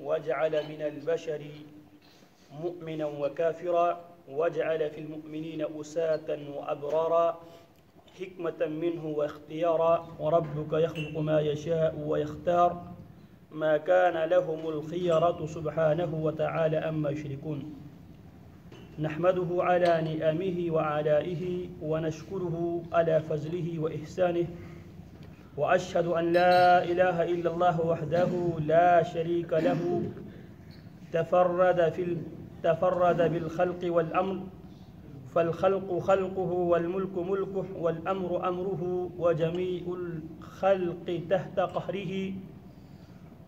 وجعل من البشر مؤمنا وكافرا وجعل في المؤمنين أساة وأبرارا حكمة منه واختيارا وربك يخلق ما يشاء ويختار ما كان لهم الخيرة سبحانه وتعالى أما يشركون نحمده على نعمه وعلائه ونشكره على فضله وإحسانه وأشهد أن لا إله إلا الله وحده لا شريك له تفرد بالخلق والأمر فالخلق خلقه والملك ملكه والأمر أمره وجميع الخلق تحت قهره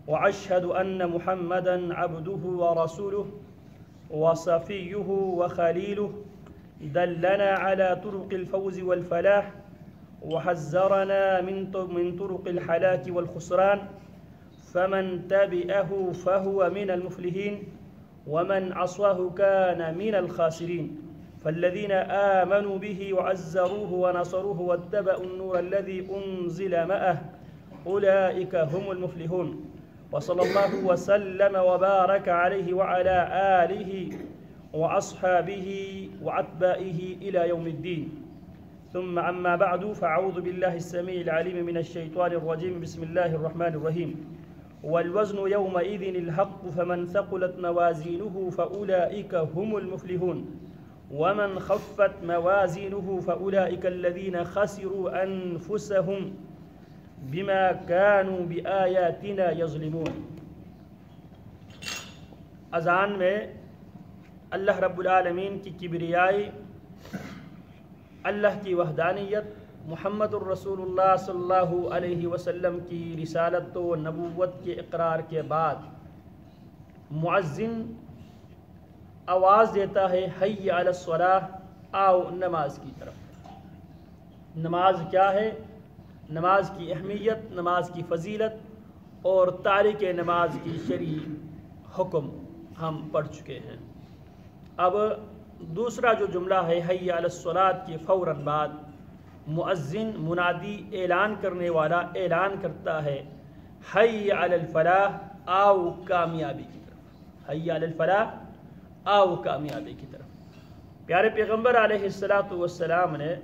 وأشهد أن محمدًا عبده ورسوله وصفيه وخليله دلنا على طرق الفوز والفلاح وحذرنا من طرق الهلاك والخسران فمن تبعه فهو من المفلحين ومن عصاه كان من الخاسرين فالذين آمنوا به وعزروه ونصروه واتبعوا النور الذي أنزل معه أولئك هم المفلحون وصلى الله وسلم وبارك عليه وعلى آله وأصحابه وأتباعه إلى يوم الدين ثم أما بعد فأعوذ بالله السميع العليم من الشيطان الرجيم بسم الله الرحمن الرحيم والوزن يومئذ الحق فمن ثقلت موازينه فأولئك هم المفلحون ومن خفت موازينه فأولئك الذين خسروا أنفسهم بما كانوا بآياتنا يظلمون. اذان میں اللہ رب العالمین کی کبریائی، اللہ کی وحدانیت، محمد الرسول اللہ صلی اللہ علیہ وسلم کی رسالت و نبوت کے اقرار کے بعد مؤذن آواز دیتا ہے حی علی الصلاۃ، آؤ نماز کی طرف۔ نماز کیا ہے؟ نماز کی اہمیت، نماز کی فضیلت اور تارک نماز کی شرعی حکم ہم پڑھ چکے ہیں۔ اب دوسرا جو جملہ ہے حی علی الصلاۃ کے فوراً بعد مؤذن منادی اعلان کرنے والا اعلان کرتا ہے حی علی الفلاح، آؤ کامیابی کی طرف۔ حی علی الفلاح، آؤ کامیابی کی طرف۔ پیارے پیغمبر علیہ السلام نے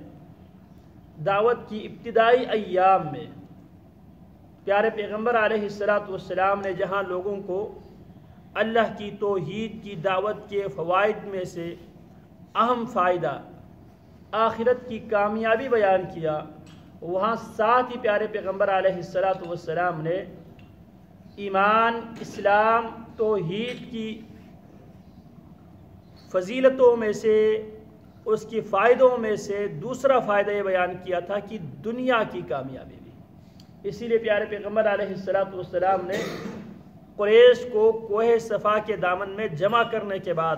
دعوت کی ابتدائی ایام میں پیارے پیغمبر علیہ السلام نے جہاں لوگوں کو اللہ کی توحید کی دعوت کے فوائد میں سے اہم فائدہ آخرت کی کامیابی بیان کیا، وہاں ساتھ ہی پیارے پیغمبر علیہ السلام نے ایمان، اسلام، توحید کی فضیلتوں میں سے، اس کی فائدوں میں سے دوسرا فائدہ یہ بیان کیا تھا کہ دنیا کی کامیابی بھی۔ اسی لیے پیارے پیغمبر علیہ السلام نے قریش کو کوہ صفا کے دامن میں جمع کرنے کے بعد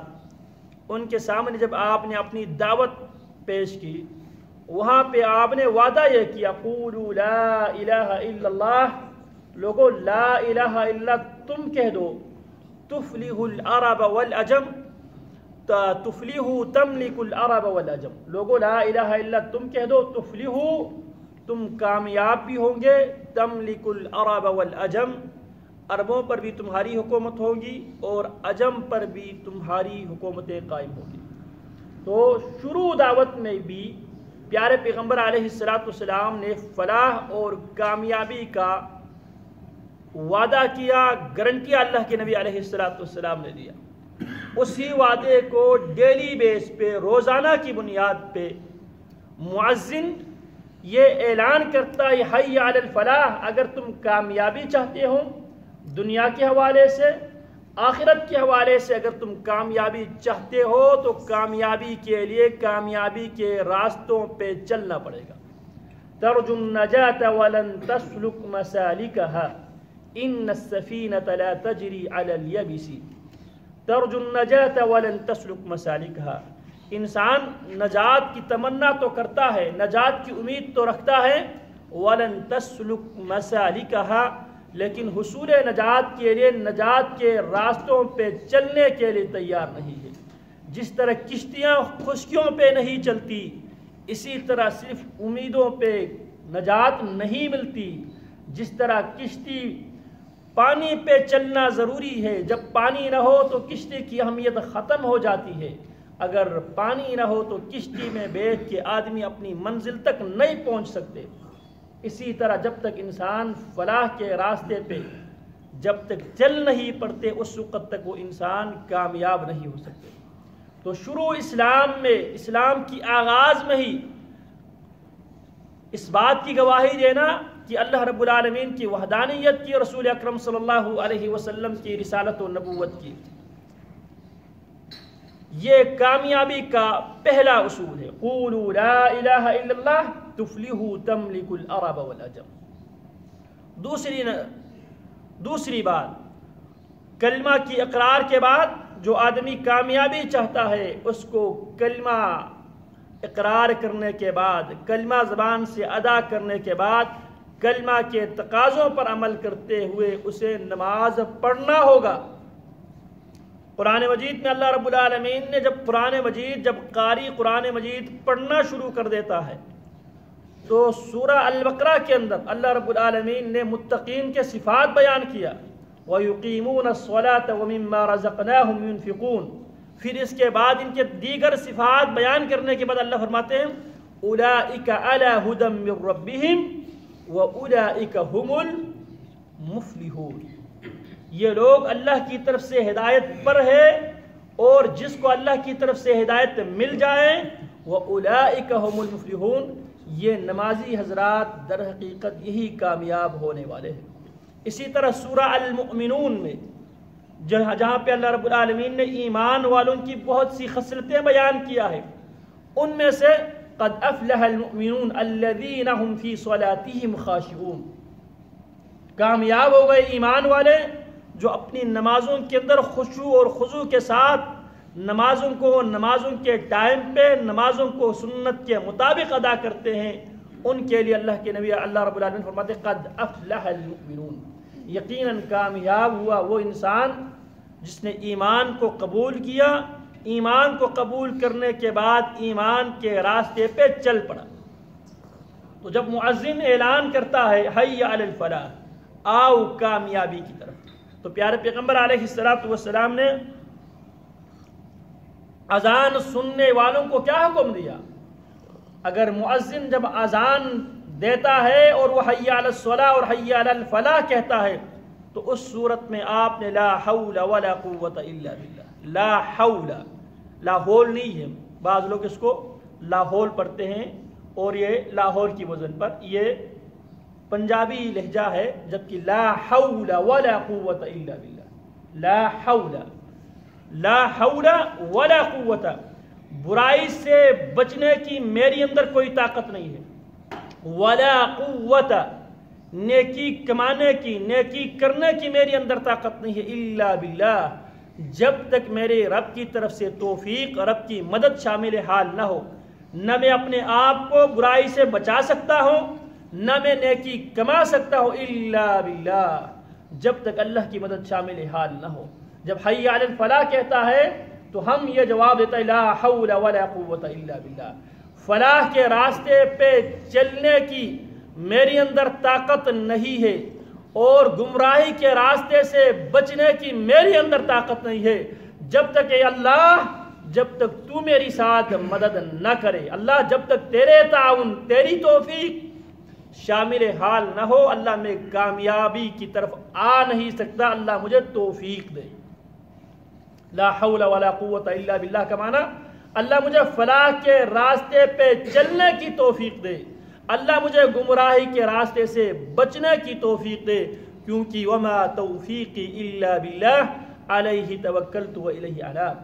ان کے سامنے جب آپ نے اپنی دعوت پیش کی، وہاں پہ آپ نے وعدہ یہ کیا قولوا لا الہ الا اللہ، لوگو لا الہ الا تم کہہ دو، تفلح العرب والعجم، تفلیحو تملک العرب والعجم، لوگو لا الہ الا تم کہہ دو، تفلیحو تم کامیاب بھی ہوں گے، تملک العرب والعجم، عربوں پر بھی تمہاری حکومت ہوگی اور عجم پر بھی تمہاری حکومتیں قائم ہوگی۔ تو شروع دعوت میں بھی پیارے پیغمبر علیہ السلام نے فلاح اور کامیابی کا وعدہ کیا، گارنٹی اللہ کے نبی علیہ السلام نے دیا۔ اسی وعدے کو ڈیلی بیس پہ، روزانہ کی بنیاد پہ مؤذن یہ اعلان کرتا ہے حی علی الفلاح، اگر تم کامیابی چاہتے ہو دنیا کے حوالے سے، آخرت کے حوالے سے، اگر تم کامیابی چاہتے ہو تو کامیابی کے لیے کامیابی کے راستوں پہ چلنا پڑے گا۔ ترجو النجاۃ ولن تسلک مسالکها ان السفینۃ لا تجری علی الیبس، ترجو النجاۃ ولن تسلک مسالکها، انسان نجات کی تمنا تو کرتا ہے، نجات کی امید تو رکھتا ہے، ولن تسلک مسالکها، لیکن حصول نجات کے لیے نجات کے راستوں پہ چلنے کے لیے تیار نہیں ہے۔ جس طرح کشتیاں خشکیوں پہ نہیں چلتی، اسی طرح صرف امیدوں پہ نجات نہیں ملتی۔ جس طرح کشتی پانی پہ چلنا ضروری ہے، جب پانی نہ ہو تو کشتی کی اہمیت ختم ہو جاتی ہے، اگر پانی نہ ہو تو کشتی میں بیٹھ کے آدمی اپنی منزل تک نہیں پہنچ سکتے۔ اسی طرح جب تک انسان فلاح کے راستے پہ جب تک چل نہیں پڑتے اس وقت تک وہ انسان کامیاب نہیں ہو سکتے۔ تو شروع اسلام میں، اسلام کی آغاز میں ہی اس بات کی گواہی دینا کہ اللہ رب العالمین کی وحدانیت کی، رسول اکرم صلی اللہ علیہ وسلم کی رسالت و نبوت کی، یہ کامیابی کا پہلا اصول ہے۔ قولوا لا الہ الا اللہ تفلحوا تملک العرب والعجم۔ دوسری بات، کلمہ کی اقرار کے بعد جو آدمی کامیابی چاہتا ہے اس کو کلمہ اقرار کرنے کے بعد، کلمہ زبان سے ادا کرنے کے بعد، کلمہ کے تقاضوں پر عمل کرتے ہوئے اسے نماز پڑھنا ہوگا۔ قرآن مجید میں اللہ رب العالمین نے جب قاری قرآن مجید پڑھنا شروع کر دیتا ہے تو سورہ البقرہ کے اندر اللہ رب العالمین نے متقین کے صفات بیان کیا، وَيُقِيمُونَ الصَّلَاةَ وَمِمَّا رَزَقْنَاهُمْ يُنْفِقُونَ۔ پھر اس کے بعد ان کے دیگر صفات بیان کرنے کے بعد اللہ فرماتے ہیں أُولَئِكَ عَلَى هُدًى مِّن رَّبِّهِمْ وَأُولَئِكَ هُمُ الْمُفْلِحُونَ۔ یہ لوگ اللہ کی طرف سے ہدایت پر ہے، اور جس کو اللہ کی طرف سے ہدایت مل جائے وَأُولَئِكَ هُمُ الْمُفْلِحُونَ، یہ نمازی حضرات در حقیقت یہی کامیاب ہونے والے ہیں۔ اسی طرح سورہ المؤمنون میں جہاں پہ اللہ رب العالمین نے ایمان والوں کی بہت سی خصلتیں بیان کیا ہے، ان میں سے قد افلح المؤمنون الذین هم فی صلاتهم خاشعون، کامیاب ہو گئے ایمان والے جو اپنی نمازوں کے اندر خشوع اور خضوع کے ساتھ نمازوں کے ٹائم پہ نمازوں کو سنت کے مطابق ادا کرتے ہیں، ان کے لیے اللہ کے نبی اللہ رب العالمین فرماتے ہیں قد افلح المؤمنون، یقیناً کامیاب ہوا وہ انسان جس نے ایمان کو قبول کیا، ایمان کو قبول کرنے کے بعد ایمان کے راستے پہ چل پڑا۔ تو جب مؤذن اعلان کرتا ہے حی علی الفلاح، آؤ کامیابی کی طرف، تو پیارے پیغمبر علیہ السلام نے اذان سننے والوں کو کیا حکم دیا؟ اگر مؤذن جب اذان دیتا ہے اور وہ حی علی الصلاح اور حی علی الفلاح کہتا ہے تو اس صورت میں آپ نے لا حول ولا قوت الا باللہ، لا حول، لاہور نہیں ہے، بعض لوگ اس کو لاہور پڑھتے ہیں اور یہ لاہور کی وزن پر، یہ پنجابی لہجہ ہے، جبکہ لا حول ولا قوت الا باللہ، لا حول ولا قوت، برائی سے بچنے کی میری اندر کوئی طاقت نہیں ہے، ولا قوت، نیکی کمانے کی، نیکی کرنے کی میری اندر طاقت نہیں ہے، الا باللہ، جب تک میرے رب کی طرف سے توفیق، رب کی مدد شامل حال نہ ہو، نہ میں اپنے آپ کو برائی سے بچا سکتا ہوں، نہ میں نیکی کما سکتا ہوں، الا باللہ، جب تک اللہ کی مدد شامل حال نہ ہو۔ جب حی علی الفلاح کہتا ہے تو ہم یہ جواب دیتا ہے لا حول ولا قوت الا باللہ، فلاح کے راستے پہ چلنے کی میری اندر طاقت نہیں ہے، اور گمراہی کے راستے سے بچنے کی میری اندر طاقت نہیں ہے، جب تک اے اللہ، جب تک تو میری ساتھ مدد نہ کرے، اللہ جب تک تیرے تعاون، تیری توفیق شامل حال نہ ہو، اللہ میں کامیابی کی طرف آ نہیں سکتا، اللہ مجھے توفیق دے۔ لا حول ولا قوت الا باللہ کا معنی اللہ مجھے فلاح کے راستے پہ چلنے کی توفیق دے، اللہ مجھے گمراہی کے راستے سے بچنے کی توفیق دے، کیونکہ وما توفیقی الا باللہ علیہ توکلت و الیہ اناب،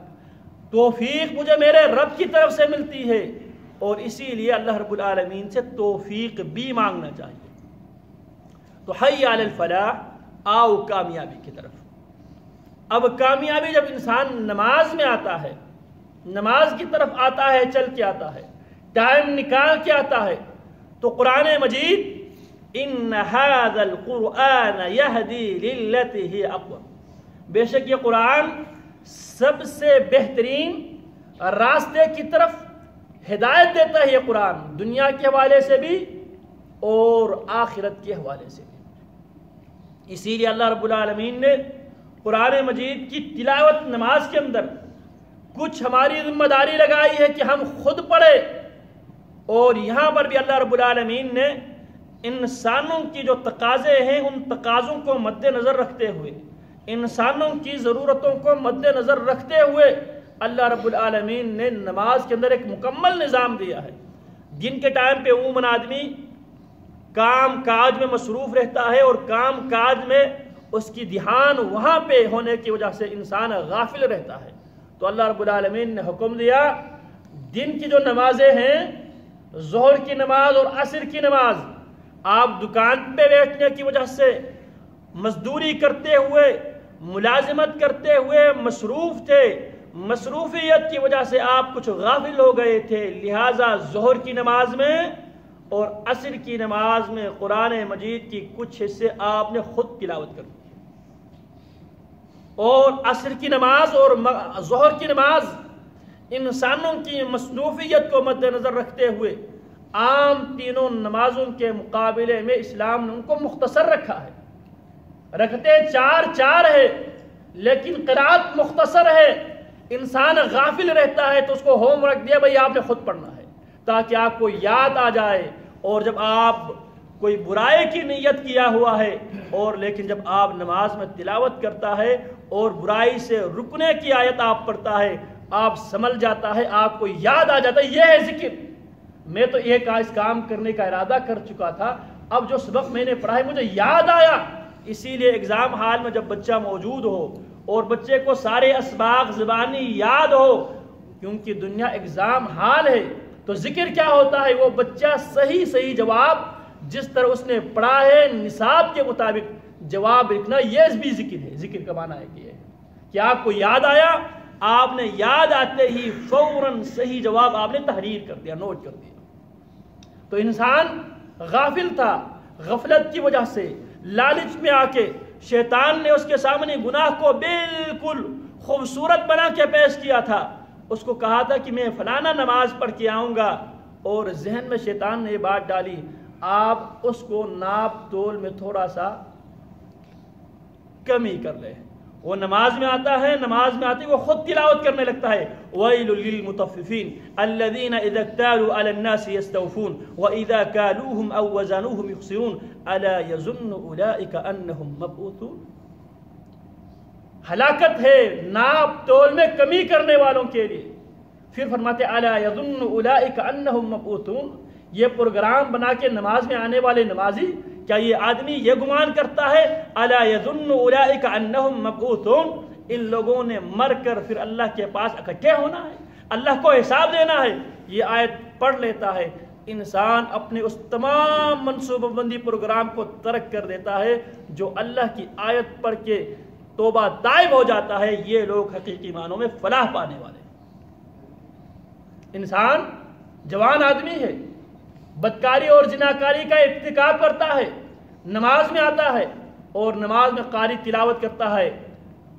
توفیق مجھے میرے رب کی طرف سے ملتی ہے، اور اسی لیے اللہ رب العالمین سے توفیق بھی مانگنا چاہیے۔ تو حی علی الفلاح، آؤ کامیابی کی طرف۔ اب کامیابی جب انسان نماز میں آتا ہے، نماز کی طرف آتا ہے، چل کے آتا ہے، ٹائم نکال کے آتا ہے، تو قرآن مجید ان ھذا القرآن یہدی للتی ہی اقوم، بے شک یہ قرآن سب سے بہترین راستے کی طرف ہدایت دیتا ہے، یہ قرآن دنیا کے حوالے سے بھی اور آخرت کے حوالے سے بھی۔ اسی لیے اللہ رب العالمین نے قرآن مجید کی تلاوت نماز کے اندر کچھ ہماری ذمہ داری لگائی ہے کہ ہم خود پڑھیں، اور یہاں پر بھی اللہ رب العالمین نے انسانوں کی جو تقاضے ہیں ان تقاضوں کو مد نظر رکھتے ہوئے، انسانوں کی ضرورتوں کو مد نظر رکھتے ہوئے اللہ رب العالمین نے نماز کے اندر ایک مکمل نظام دیا ہے۔ جن کے ٹائم پہ عموماً آدمی کام کاج میں مصروف رہتا ہے اور کام کاج میں اس کی دھیان وہاں پہ ہونے کی وجہ سے انسان غافل رہتا ہے، تو اللہ رب العالمین نے حکم دیا دن کی جو نمازیں ہیں، ظہر کی نماز اور عصر کی نماز، آپ دکان پہ بیٹھنے کی وجہ سے مزدوری کرتے ہوئے، ملازمت کرتے ہوئے مصروف تھے، مصروفیت کی وجہ سے آپ کچھ غافل ہو گئے تھے، لہٰذا ظہر کی نماز میں اور عصر کی نماز میں قرآن مجید کی کچھ حصے آپ نے خود تلاوت کر دی، اور عصر کی نماز اور ظہر کی نماز انسانوں کی مصروفیت کو مد نظر رکھتے ہوئے عام تینوں نمازوں کے مقابلے میں اسلام نے ان کو مختصر رکھا ہے۔ رکھتے چار ہے لیکن قرات مختصر ہے، انسان غافل رہتا ہے تو اس کو ہوم ورک دیا بھائی آپ نے خود پڑھنا ہے، تاکہ آپ کو یاد آ جائے، اور جب آپ کوئی برائی کی نیت کیا ہوا ہے اور لیکن جب آپ نماز میں تلاوت کرتا ہے اور برائی سے رکنے کی آیت آپ پڑھتا ہے، آپ سمجھ جاتا ہے، آپ کو یاد آ جاتا ہے یہ ہے ذکر، میں تو ایک اس کام کرنے کا ارادہ کر چکا تھا، اب جو سبق میں نے پڑھا ہے مجھے یاد آیا۔ اسی لیے ایگزام ہال میں جب بچہ موجود ہو اور بچے کو سارے اسباق زبانی یاد ہو، کیونکہ دنیا ایگزام ہال ہے، تو ذکر کیا ہوتا ہے، وہ بچہ صحیح جواب جس طرح اس نے پڑھا ہے نصاب کے مطابق جواب لکھنا، یہ بھی ذکر ہے۔ ذکر کا معنی ہے کہ آپ کو یاد آیا، آپ نے یاد آتے ہی فوراً صحیح جواب آپ نے تحریر کر دیا، نوٹ کر دیا۔ تو انسان غافل تھا، غفلت کی وجہ سے لالچ میں آ کے شیطان نے اس کے سامنے گناہ کو بالکل خوبصورت بنا کے پیش کیا تھا، اس کو کہا تھا کہ میں فلانا نماز پڑھ کے آؤں گا، اور ذہن میں شیطان نے یہ بات ڈالی آپ اس کو ناپ تول میں تھوڑا سا کمی کر لیں۔ وہ نماز میں آتا ہے، نماز میں آتی وہ خود تلاوت کرنے لگتا ہے، وَيْلٌ لِّلْمُطَفِّفِينَ الَّذِينَ إِذَا اكْتَالُوا عَلَى النَّاسِ يَسْتَوْفُونَ وَإِذَا كَالُوهُمْ أَوْ وَزَنُوهُمْ يُخْسِرُونَ أَلَا يَظُنُّ أُولَٰئِكَ أَنَّهُمْ مَبْعُوثُونَ۔ ہلاکت ہے ناپ تول میں کمی کرنے والوں کے لیے۔ پھر فرماتے أَلَا يَظُنُّ أُولَٰئِكَ أَنَّهُمْ مَبْعُوثُونَ، یہ پروگرام بنا کے نماز میں آنے والے نمازی، کیا یہ آدمی یہ گمان کرتا ہے الا یظن اولئک انہم مبعوثون، ان لوگوں نے مر کر پھر اللہ کے پاس اکٹھے ہونا ہے، اللہ کو حساب دینا ہے؟ یہ آیت پڑھ لیتا ہے، انسان اپنے اس تمام منصوبہ بندی پروگرام کو ترک کر دیتا ہے، جو اللہ کی آیت پڑھ کے توبہ تائب ہو جاتا ہے، یہ لوگ حقیقی معنوں میں فلاح پانے والے۔ انسان جوان آدمی ہے، بدکاری اور زناکاری کا ارتکاب کرتا ہے، نماز میں آتا ہے اور نماز میں قاری تلاوت کرتا ہے،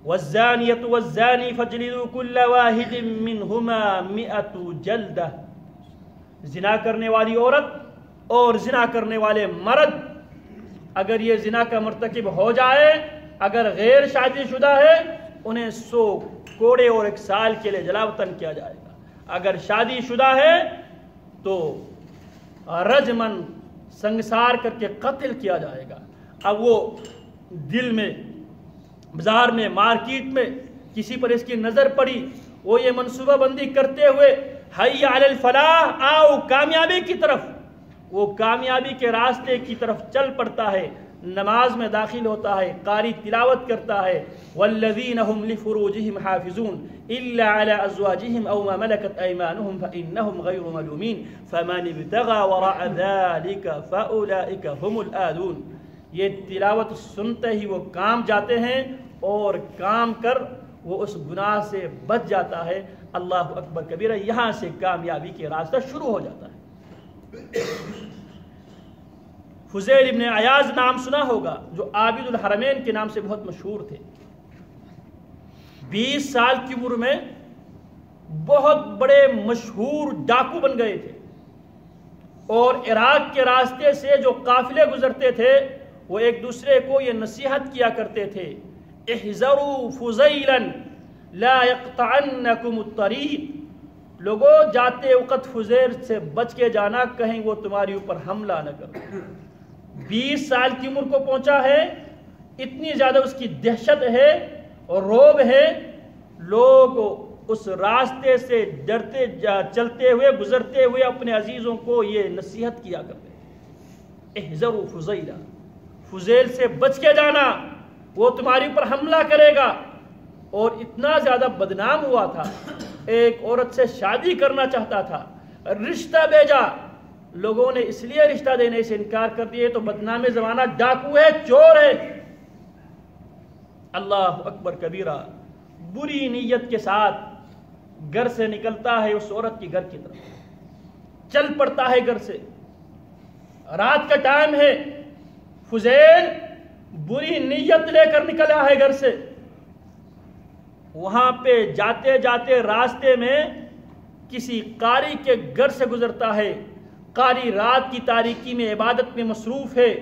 والزانیۃ والزانی فاجلدوا کل واحد منہما 100 جلدہ، زنا کرنے والی عورت اور زنا کرنے والے مرد اگر یہ زنا کا مرتکب ہو جائے، اگر غیر شادی شدہ ہے انہیں 100 کوڑے اور 1 سال کے لیے جلا وطن کیا جائے گا، اگر شادی شدہ ہے تو رجمن سنگسار کر کے قتل کیا جائے گا۔ اب وہ دل میں، بازار میں، مارکیٹ میں کسی پر اس کی نظر پڑی، وہ یہ منصوبہ بندی کرتے ہوئے حی علی الفلاح، آؤ کامیابی کی طرف، وہ کامیابی کے راستے کی طرف چل پڑتا ہے، نماز میں داخل ہوتا ہے، قاری تلاوت کرتا ہے، والذین هم لفروجهم حافظون الا على ازواجهم او ما ملكت ايمانهم فانهم غير ملومين فمن ابتغى وراء ذلك فاولئك هم العادون۔ یہ تلاوت سنتے ہی وہ کام جاتے ہیں اور کام کر وہ اس گناہ سے بچ جاتا ہے۔ اللہ اکبر کبیرہ، یہاں سے کامیابی کے راستہ شروع ہو جاتا ہے۔ فضیل ابن عیاض نام سنا ہوگا، جو عابد الحرمین کے نام سے بہت مشہور تھے، 20 سال کی عمر میں بہت بڑے مشہور ڈاکو بن گئے تھے، اور عراق کے راستے سے جو قافلے گزرتے تھے وہ ایک دوسرے کو یہ نصیحت کیا کرتے تھے، احذروا فضیلا لا یقطعنکم الطریق، لوگوں جاتے وقت فضیل سے بچ کے جانا، کہیں وہ تمہاری اوپر حملہ نہ کرو۔ 20 سال کی عمر کو پہنچا ہے، اتنی زیادہ اس کی دہشت ہے اور رعب ہے، لوگ اس راستے سے ڈرتے چلتے ہوئے گزرتے ہوئے اپنے عزیزوں کو یہ نصیحت کیا کرتے ہیں، احذروا فضیلا، فضیل سے بچ کے جانا، وہ تمہاری اوپر حملہ کرے گا۔ اور اتنا زیادہ بدنام ہوا تھا، ایک عورت سے شادی کرنا چاہتا تھا، رشتہ بھیجا، لوگوں نے اس لیے رشتہ دینے سے انکار کر دیے تو بدنام زمانہ ڈاکو ہے، چور ہے۔ اللہ اکبر کبیرہ، بری نیت کے ساتھ گھر سے نکلتا ہے اس عورت کی گھر کی طرف، چل پڑتا ہے گھر سے، رات کا ٹائم ہے، فضیل بری نیت لے کر نکلا ہے گھر سے، وہاں پہ جاتے جاتے راستے میں کسی قاری کے گھر سے گزرتا ہے، قاری رات کی تاریکی میں عبادت میں مصروف ہے،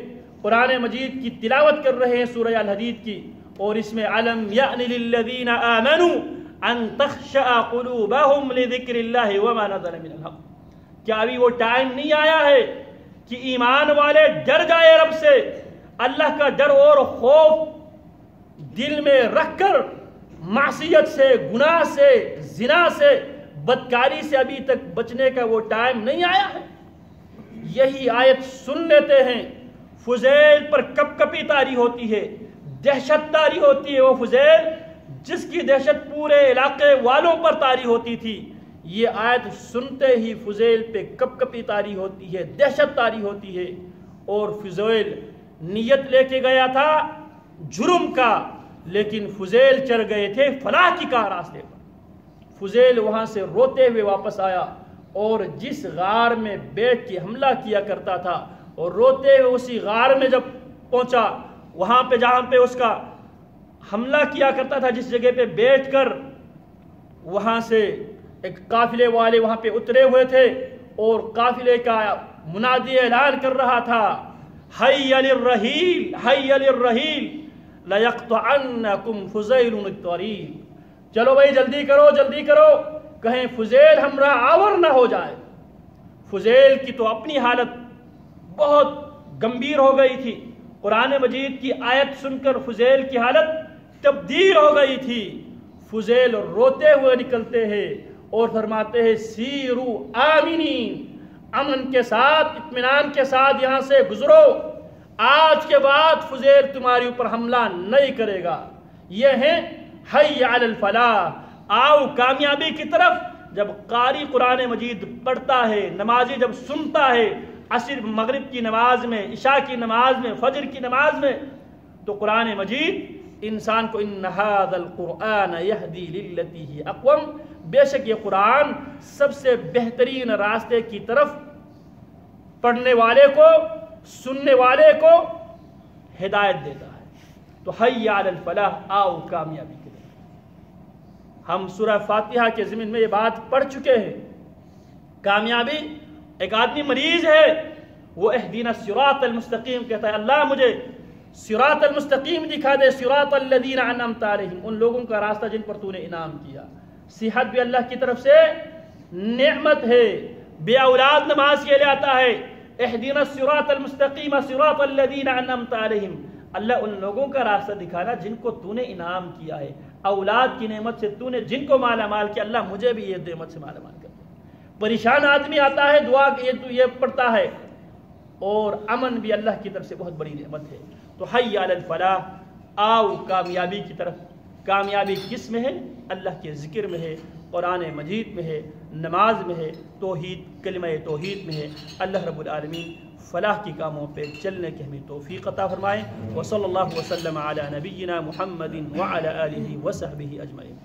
قرآن مجید کی تلاوت کر رہے ہیں سورہ الحدید کی، اور اس میں علم یأن للذین آمنوا ان تخشع قلوبہم لذکر اللہ وما نزل من الحق، کیا ابھی وہ ٹائم نہیں آیا ہے کہ ایمان والے ڈر جائے رب سے، اللہ کا ڈر اور خوف دل میں رکھ کر معصیت سے، گناہ سے، زنا سے، بدکاری سے ابھی تک بچنے کا وہ ٹائم نہیں آیا ہے؟ یہی آیت سن لیتے ہیں، فضیل پر کپ کپی طاری ہوتی ہے، دہشت طاری ہوتی ہے، وہ فضیل جس کی دہشت پورے علاقے والوں پر طاری ہوتی تھی، یہ آیت سنتے ہی فضیل پہ کپ کپی طاری ہوتی ہے، دہشت طاری ہوتی ہے، اور فضیل نیت لے کے گیا تھا جرم کا، لیکن فضیل چل گئے تھے فلاح کی کا راستے پر۔ فضیل وہاں سے روتے ہوئے واپس آیا، اور جس غار میں بیٹھ کے حملہ کیا کرتا تھا، اور روتے ہوئے اسی غار میں جب پہنچا، وہاں پہ جہاں پہ اس کا حملہ کیا کرتا تھا، جس جگہ پہ بیٹھ کر، وہاں سے ایک قافلے والے وہاں پہ اترے ہوئے تھے، اور قافلے کا منادی اعلان کر رہا تھا، حی للرحیل حی للرحیل لیقطعنکم فضیل الطریق، چلو بھائی جلدی کرو جلدی کرو، کہیں فضیل ہمراہ آور نہ ہو جائے۔ فضیل کی تو اپنی حالت بہت گمبھیر ہو گئی تھی، قرآن مجید کی آیت سن کر فضیل کی حالت تبدیل ہو گئی تھی۔ فضیل روتے ہوئے نکلتے ہیں اور فرماتے ہیں سیرو آمینین، امن کے ساتھ، اطمینان کے ساتھ یہاں سے گزرو، آج کے بعد فضیل تمہاری اوپر حملہ نہیں کرے گا۔ یہ ہے حی علی الفلاح، آؤ کامیابی کی طرف۔ جب قاری قرآن مجید پڑھتا ہے، نمازی جب سنتا ہے، عصر مغرب کی نماز میں، عشاء کی نماز میں، فجر کی نماز میں، تو قرآن مجید انسان کو ان ھذا القرآن یہدی للتی ہی اقوم، بے شک یہ قرآن سب سے بہترین راستے کی طرف پڑھنے والے کو، سننے والے کو ہدایت دیتا ہے۔ تو حی علی الفلاح، آؤ کامیابی کے لیے۔ ہم سورہ فاتحہ کے ضمن میں یہ بات پڑھ چکے ہیں، کامیابی، ایک آدمی مریض ہے، وہ اہدینا الصراط المستقیم کہتا ہے، اللہ مجھے صراط المستقیم دکھا دے، صراط الذین انعمت علیہم، ان لوگوں کا راستہ جن پر تو نے انعام کیا۔ صحت بھی اللہ کی طرف سے نعمت ہے، بے اولاد نماز کے لیے آتا ہے، اہدینا الصراط المستقیم صراط الذین انعمت علیہم، اللہ ان لوگوں کا راستہ دکھانا جن کو تو نے انعام کیا ہے، اولاد کی نعمت سے تو نے جن کو مالا مال کیا، اللہ مجھے بھی یہ نعمت سے مالا مال کر دے۔ پریشان آدمی آتا ہے، دعا یہ پڑھتا ہے، اور امن بھی اللہ کی طرف سے بہت بڑی نعمت ہے۔ تو حی علی الفلاح، آؤ کامیابی کی طرف۔ کامیابی کس میں ہے؟ اللہ کے ذکر میں ہے، قرآن مجید میں ہے، نماز میں ہے، توحید، کلمہ توحید میں ہے۔ اللہ رب العالمین فلاح کی کاموں پہ چلنے کی ہمیں توفیق عطا فرمائے۔ وصلی اللہ وسلم علی نبینا محمد وعلی آلہ وصحبہ اجمعین۔